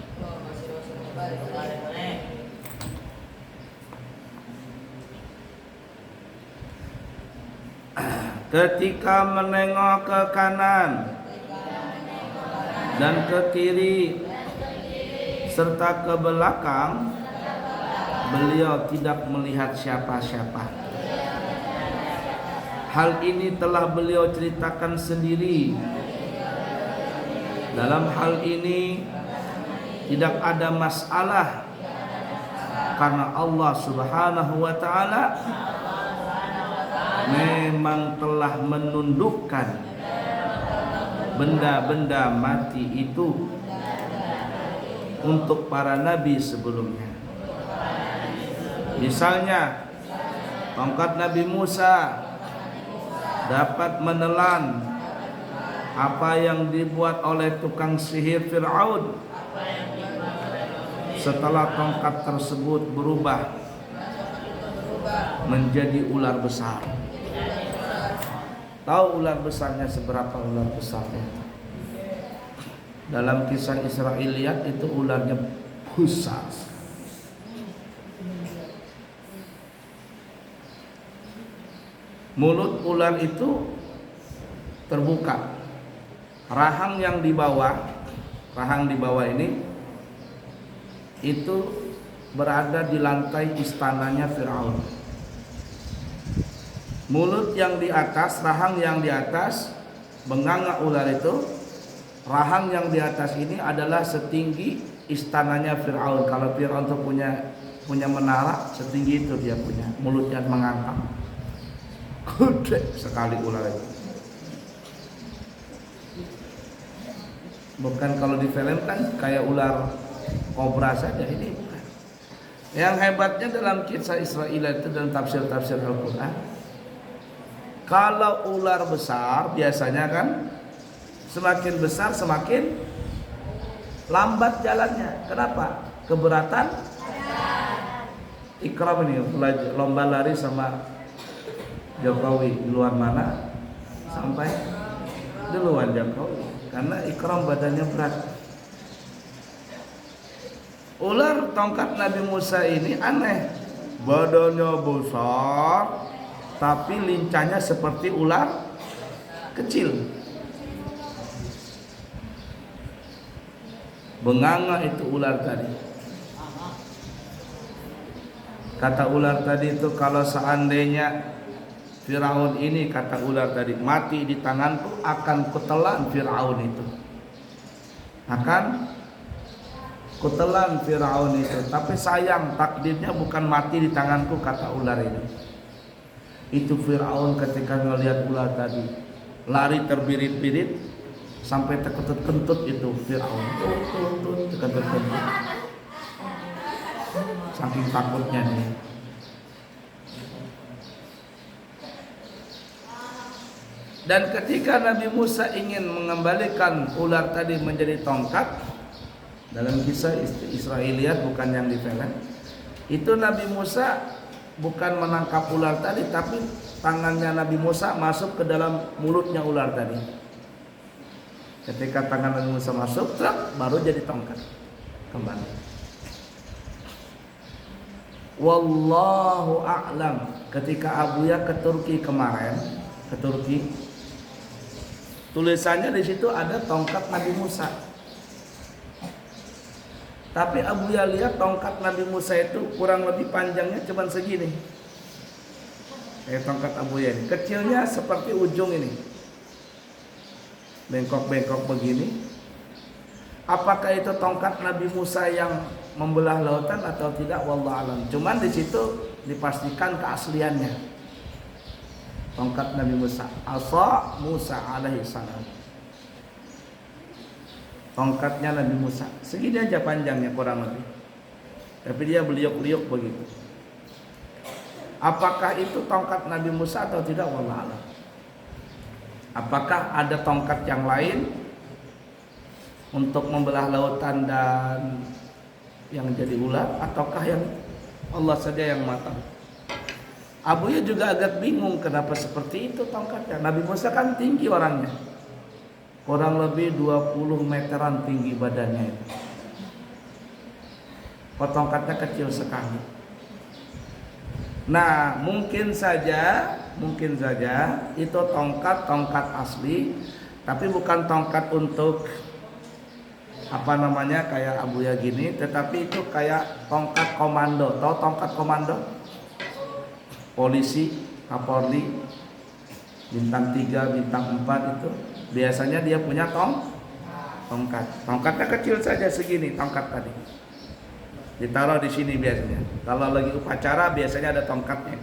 Ketika menengok ke kanan dan ke kiri serta ke belakang, beliau tidak melihat siapa-siapa. Hal ini telah beliau ceritakan sendiri. Dalam hal ini tidak ada masalah, karena Allah Subhanahu wa ta'ala memang telah menundukkan benda-benda mati itu untuk para nabi sebelumnya. Misalnya tongkat Nabi Musa dapat menelan apa yang dibuat oleh tukang sihir Fir'aun setelah tongkat tersebut berubah menjadi ular besar. Tahu ular besarnya seberapa ular besarnya? Dalam kisah Israiliyat itu ularnya besar. Mulut ular itu terbuka. Rahang di bawah ini itu berada di lantai istananya Firaun. Mulut yang di atas, rahang yang di atas, benganga ular itu, rahang yang di atas ini adalah setinggi istananya Firaun. Kalau Firaun itu punya menara, setinggi itu dia punya, mulutnya mengangkat. Gede sekali ular itu. Bukan kalau di film kan kayak ular kobra saja, ini bukan. Yang hebatnya dalam kisah Israel itu, dalam tafsir-tafsir Al-Quran, kalau ular besar biasanya kan semakin besar semakin lambat jalannya. Kenapa? Keberatan Ikram ini lomba lari sama Jokowi, duluan mana sampai duluan Jokowi, karena Ikram badannya berat. Ular tongkat Nabi Musa ini aneh, badannya besar tapi lincahnya seperti ular kecil. Benganga itu ular tadi. Kata ular tadi itu, kalau seandainya Firaun ini, kata ular tadi, mati di tanganku, akan kutelan Firaun itu. Akan kutelan Firaun itu. Tapi sayang, takdirnya bukan mati di tanganku, kata ular ini. Itu Firaun ketika melihat ular tadi, lari terbirit-birit sampai terkentut-kentut itu Firaun. Terkentut-kentut. Saking takutnya dia. Dan ketika Nabi Musa ingin mengembalikan ular tadi menjadi tongkat, dalam kisah Israiliyat, bukan yang di film, itu Nabi Musa bukan menangkap ular tadi, tapi tangannya Nabi Musa masuk ke dalam mulutnya ular tadi. Ketika tangan Nabi Musa masuk, baru jadi tongkat kembali. Wallahu a'lam. Ketika Abuya ke Turki kemarin, ke Turki, tulisannya di situ ada tongkat Nabi Musa. Tapi Abuya lihat tongkat Nabi Musa itu kurang lebih panjangnya cuma segini. Kayak tongkat Abuya ini, kecilnya seperti ujung ini, bengkok-bengkok begini. Apakah itu tongkat Nabi Musa yang membelah lautan atau tidak, wallahu alam. Cuman di situ dipastikan keasliannya. Tongkat Nabi Musa, asa Musa alaihi salam. Tongkatnya Nabi Musa, segini aja panjangnya kurang lebih. Tapi dia beliuk-beliuk begitu. Apakah itu tongkat Nabi Musa atau tidak, wallahu alam. Apakah ada tongkat yang lain untuk membelah lautan dan yang jadi ular, ataukah yang Allah saja yang tahu? Abuya juga agak bingung kenapa seperti itu tongkatnya. Nabi Musa kan tinggi orangnya, kurang lebih 20 meteran tinggi badannya itu. Kok tongkatnya kecil sekali. Nah, mungkin saja itu tongkat asli, tapi bukan tongkat untuk kayak Abuya gini, tetapi itu kayak tongkat komando. Tahu tongkat komando? Polisi, Kapolri, bintang 3, bintang 4 itu biasanya dia punya tongkat. Tongkatnya kecil saja segini tongkat tadi. Ditaruh di sini biasanya. Kalau lagi upacara biasanya ada tongkatnya.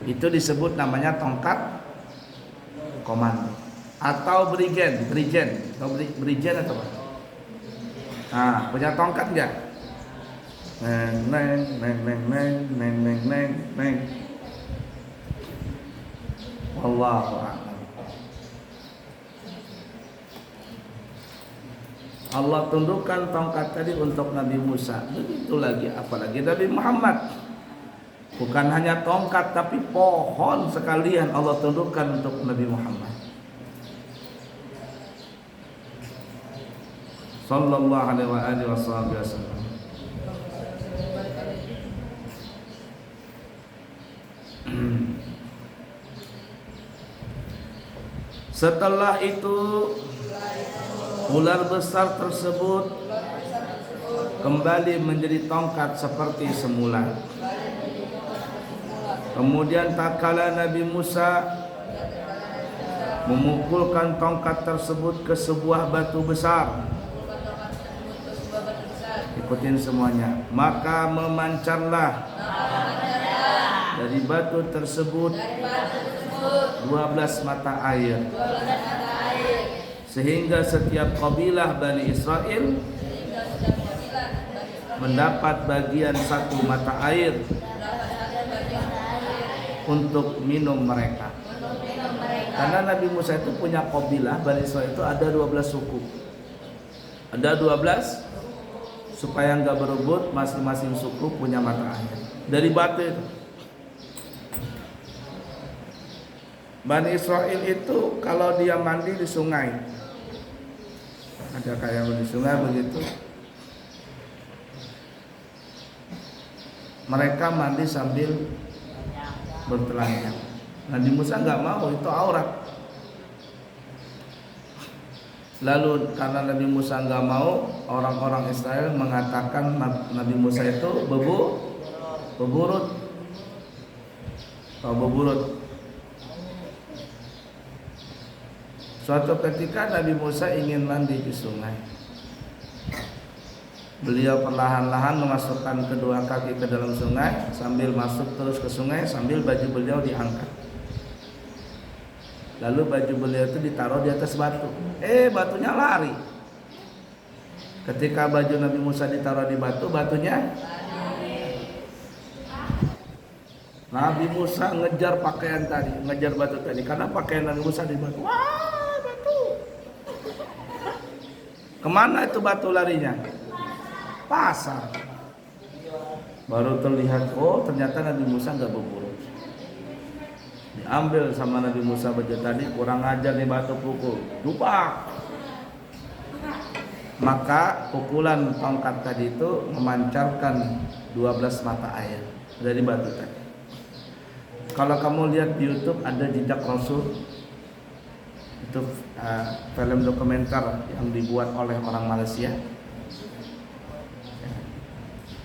Itu disebut namanya tongkat komando. Atau berigen atau apa? Nah, punya tongkat enggak? Neng. Wallahu a'lam. Allah tundukkan tongkat tadi untuk Nabi Musa. Begitu lagi, apalagi Nabi Muhammad. Bukan hanya tongkat, tapi pohon sekalian Allah tundukkan untuk Nabi Muhammad sallallahu alaihi wasallam. Setelah itu ular besar tersebut kembali menjadi tongkat seperti semula. Kemudian tatkala Nabi Musa memukulkan tongkat tersebut ke sebuah batu besar, ikutin semuanya, maka memancarlah dari batu tersebut 12 mata air, sehingga setiap kabilah Bani Israel mendapat bagian satu mata air untuk minum mereka. Karena Nabi Musa itu punya kabilah Bani Israel itu ada 12 suku. Ada 12 supaya enggak berebut, masing-masing suku punya mata air dari batu itu. Bani Israel itu kalau dia mandi di sungai, ada kayak di sungai begitu, mereka mandi sambil bertelanjang. Nabi Musa nggak mau, itu aurat. Lalu karena Nabi Musa nggak mau, orang-orang Israel mengatakan Nabi Musa itu beburut. Atau beburut. Suatu ketika Nabi Musa ingin mandi di sungai. Beliau perlahan-lahan memasukkan kedua kaki ke dalam sungai, sambil masuk terus ke sungai, sambil baju beliau diangkat. Lalu baju beliau itu ditaruh di atas batu. Batunya lari. Ketika baju Nabi Musa ditaruh di batu, batunya Nabi Musa ngejar pakaian tadi, ngejar batu tadi, karena pakaian Nabi Musa di batu. Wah, batu. Kemana itu batu larinya? Pasar. Baru terlihat, ternyata Nabi Musa nggak berburu. Diambil sama Nabi Musa baju tadi, kurang ajar nih batu, pukul, dupak. Maka pukulan tongkat tadi itu memancarkan 12 mata air dari batu tadi. Kalau kamu lihat di YouTube ada Jejak Rasul, itu film dokumenter yang dibuat oleh orang Malaysia.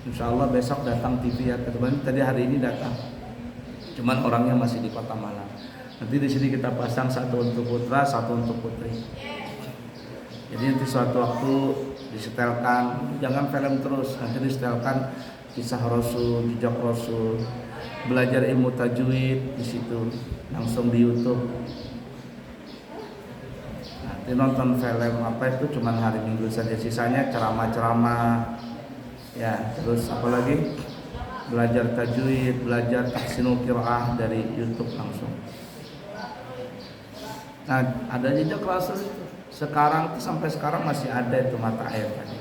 Insya Allah besok datang TV ya, teman. Tadi hari ini datang, cuman orangnya masih di Kota Malang. Nanti di sini kita pasang satu untuk putra, satu untuk putri. Jadi nanti suatu waktu disetelkan, jangan film terus, nanti disetelkan kisah Rasul, Jejak Rasul, belajar ilmu tajwid di situ, langsung di YouTube. Nanti nonton film apa itu cuman hari Minggu saja, sisanya ceramah-ceramah. Ya, terus apalagi belajar tajwid, belajar tahsinul qiraah dari YouTube langsung. Nah, ada Jejak Rasul itu. Sekarang itu sampai sekarang masih ada itu mata air tadi.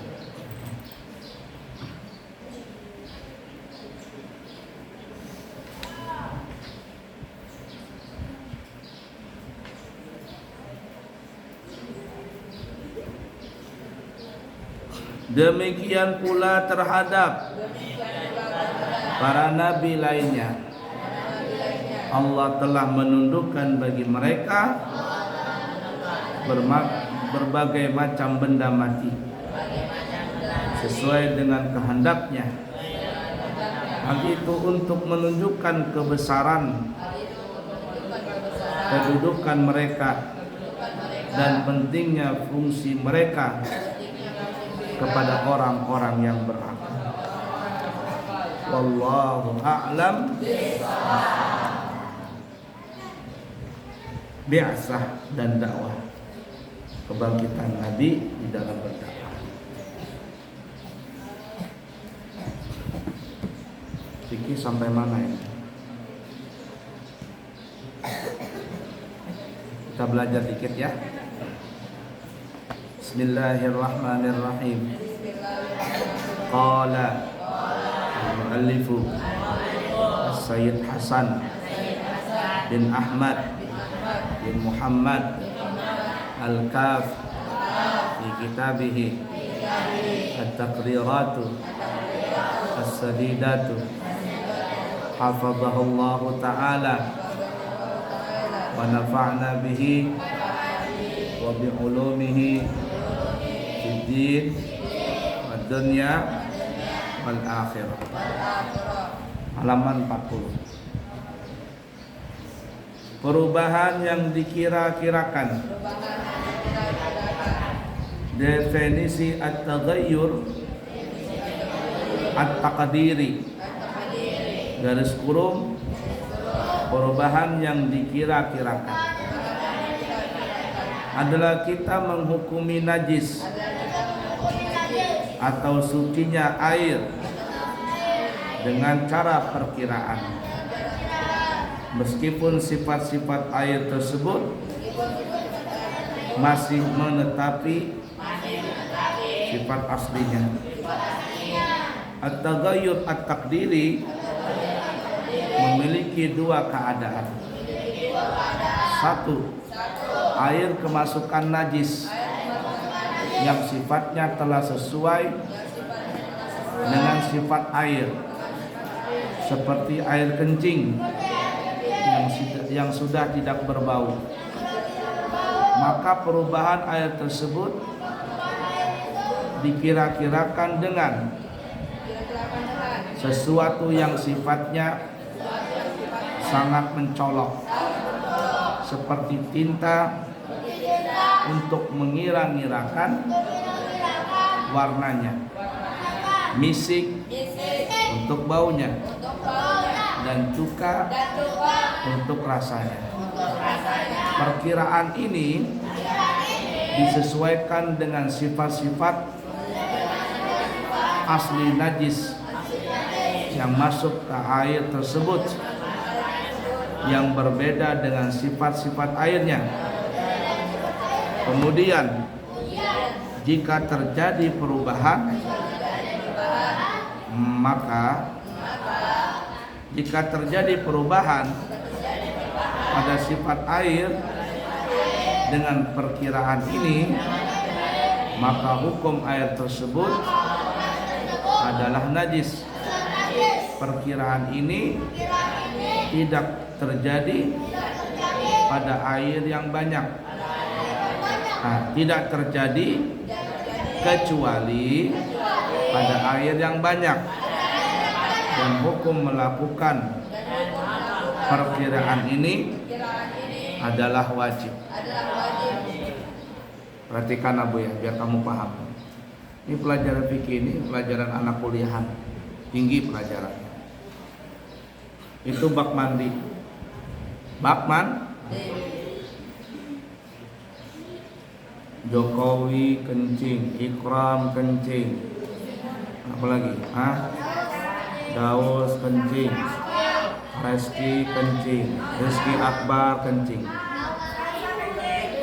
Demikian pula terhadap para nabi lainnya, Allah telah menundukkan bagi mereka berbagai macam benda mati sesuai dengan kehendaknya. Hal itu untuk menunjukkan kebesaran kedudukan mereka dan pentingnya fungsi mereka kepada orang-orang yang berakal. Wallahu a'lam bi'asah dan dakwah, kebangkitan Nabi di dalam berdakwah. Fikih sampai mana ini? Kita belajar dikit ya. Bismillahirrahmanirrahim. Qala al-muallifu Sayyid Hasan bin Ahmad bin Muhammad Al-Kaf fi kitabihi At-Taqriratu As-Sadidatu hafadhahullahu ta'ala wa nafa'na bihi wa bi'ulumihi Din wad dunya wal akhirah. Halaman 40. Perubahan yang dikira-kirakan. Definisi at-taghayyur at-taqdiri, garis kurung, perubahan yang dikira-kirakan adalah kita menghukumi najis atau sucinya air dengan cara perkiraan, meskipun sifat-sifat air tersebut masih menetapi sifat aslinya. At-taghayyur at-taqdiri memiliki dua keadaan. Satu, air kemasukan najis yang sifatnya telah sesuai dengan sifat air, seperti air kencing yang sudah tidak berbau, maka perubahan air tersebut dikira-kirakan dengan sesuatu yang sifatnya sangat mencolok, seperti tinta untuk mengira-ngirakan warnanya, misik untuk baunya, dan cuka untuk rasanya. Perkiraan ini disesuaikan dengan sifat-sifat asli najis yang masuk ke air tersebut, yang berbeda dengan sifat-sifat airnya. Kemudian jika terjadi perubahan, maka jika terjadi perubahan pada sifat air dengan perkiraan ini, maka hukum air tersebut adalah najis. Perkiraan ini tidak terjadi pada air yang banyak. Tidak terjadi kecuali pada air yang banyak, dan hukum melakukan perkiraan ini adalah wajib. Perhatikan Abu ya, biar kamu paham. Ini pelajaran fikih, ini pelajaran anak kuliahan, tinggi pelajarannya. Itu bak mandi, bak mandi. Jokowi kencing, Ikram kencing, apalagi? Daus kencing, Reski kencing, Rizky Akbar kencing.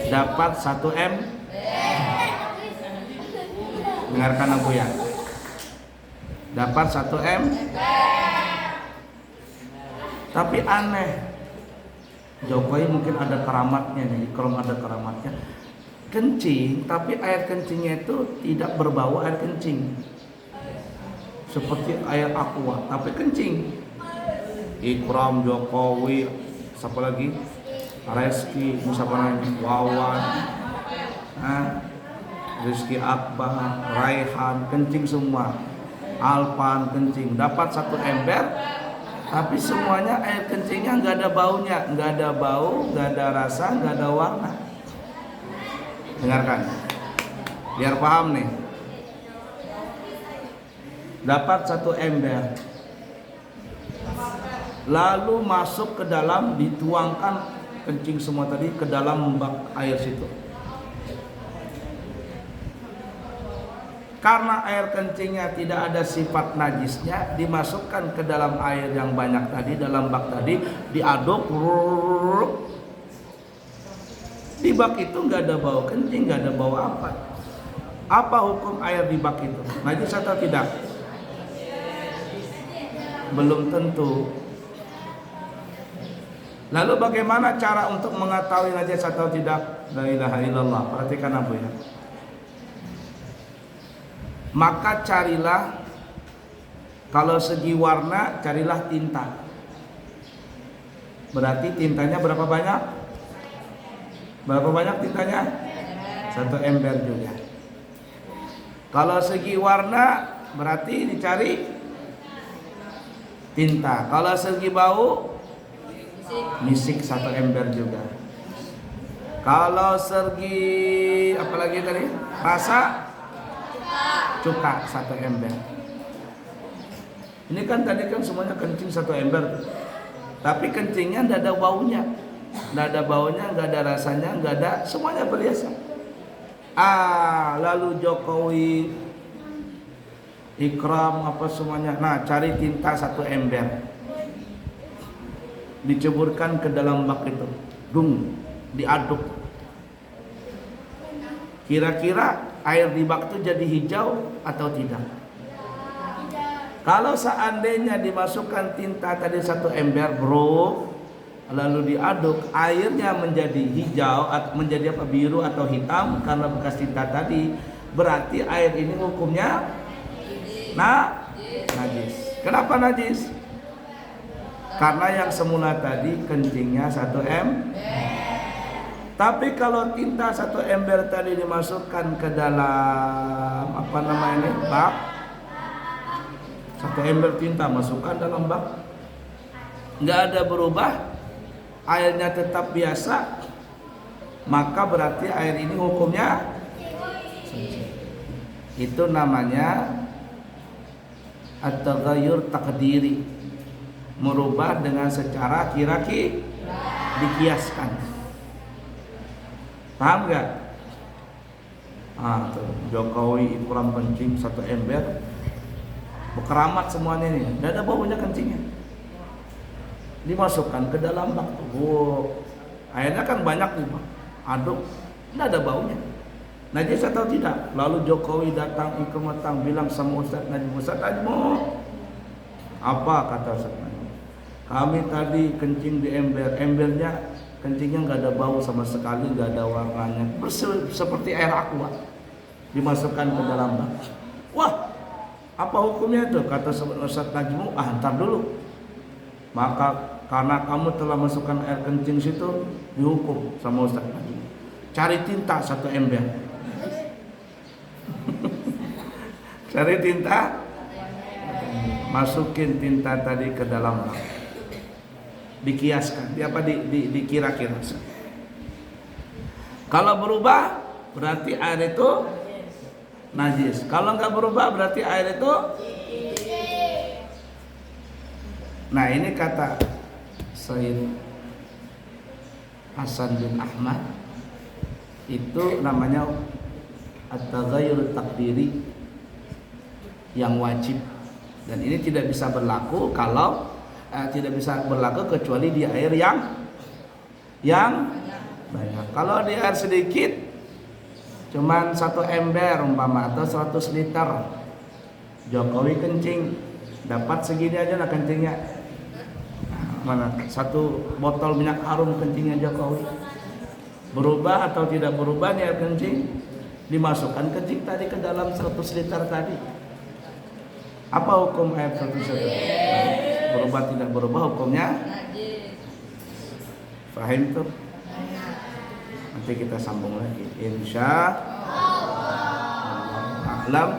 Dapat 1 M. Dengarkan aku ya. Dapat 1 M. Tapi aneh, Jokowi mungkin ada keramatnya nih, Ikram ada keramatnya. Kencing, tapi air kencingnya itu tidak berbau air kencing, seperti air aqua, tapi kencing. Ikram, Jokowi, siapa lagi? Reski, siapa lagi? Wawan, Rizky Akbar, Raihan, kencing semua. Alpan kencing, dapat 1 ember, tapi semuanya air kencingnya nggak ada baunya, nggak ada bau, nggak ada rasa, nggak ada warna. Dengarkan, biar paham nih. Dapat 1 ember, lalu masuk ke dalam, dituangkan kencing semua tadi ke dalam bak air situ. Karena air kencingnya tidak ada sifat najisnya, dimasukkan ke dalam air yang banyak tadi, dalam bak tadi, diaduk. Di bak itu nggak ada bau kencing, nggak ada bau apa. Apa hukum air di bak itu? Najis atau tidak? Belum tentu. Lalu bagaimana cara untuk mengetahui najis atau tidak? La ilaha illallah. Perhatikan Abu ya. Maka carilah, kalau segi warna carilah tinta. Berarti tintanya berapa banyak? Berapa banyak tintanya? 1 ember juga. Kalau segi warna berarti dicari tinta. Kalau segi bau, misik 1 ember juga. Kalau segi apalagi tadi? Rasa, cuka 1 ember. Ini kan tadi kan semuanya kencing 1 ember, tapi kencingnya tidak ada baunya. Nggak ada baunya, nggak ada rasanya, nggak ada, semuanya berhiasan. Lalu Jokowi, Ikram, apa semuanya. Nah, cari tinta 1 ember, diceburkan ke dalam bak itu, diaduk. Kira-kira air di bak itu jadi hijau atau tidak? Kalau seandainya dimasukkan tinta tadi 1 ember, bro, lalu diaduk, airnya menjadi hijau, menjadi apa, biru atau hitam karena bekas tinta tadi, berarti air ini hukumnya najis. Kenapa najis? Karena yang semula tadi kencingnya 1 ember. Tapi kalau tinta 1 ember tadi dimasukkan ke dalam apa namanya ini, bak, 1 ember tinta masukkan dalam bak, nggak ada berubah, airnya tetap biasa, maka berarti air ini hukumnya suci. Itu namanya at-taghayyur taqdiri, merubah dengan secara kira-kira, dikiaskan. Paham gak? Jokowi kurang kencing 1 ember, berkeramat semuanya nih, tidak ada baunya kencingnya, dimasukkan ke dalam bak. Airnya kan banyak nih Pak, aduk, tidak ada baunya, najis atau tidak? Lalu Jokowi datang ikut bilang sama Ustaz Najib, Ustaz Najib, apa kata Ustaz Najib? Kami tadi kencing di ember, embernya kencingnya nggak ada bau sama sekali, nggak ada warnanya, bersih seperti air aqua, dimasukkan ke dalam bak. Wah, apa hukumnya itu? Kata Ustaz Najmu, ntar dulu. Maka karena kamu telah masukkan air kencing situ, dihukum sama Ustaz Najmu. Cari tinta 1 ember. Cari tinta, masukin tinta tadi ke dalam bak. Dikiaskan, dikira-kira. Kalau berubah berarti air itu najis. Kalau nggak berubah berarti air itu. Nah, ini kata Sayyid Hasan bin Ahmad, itu namanya at-taghayyur taqdiri yang wajib, dan ini tidak bisa berlaku kalau tidak bisa berlaku kecuali di air yang banyak. Kalau di air sedikit, cuman 1 ember umpama atau 100 liter, Jokowi kencing dapat segini aja lah kencingnya. Mana 1 botol minyak harum kencingnya Jokowi, berubah atau tidak berubah nih air kencing, dimasukkan kencing tadi ke dalam 100 liter tadi. Apa hukum air 100 liter? Berubah tidak berubah hukumnya? Fahim tuh? Nanti kita sambung lagi, insya Allah. A'lam.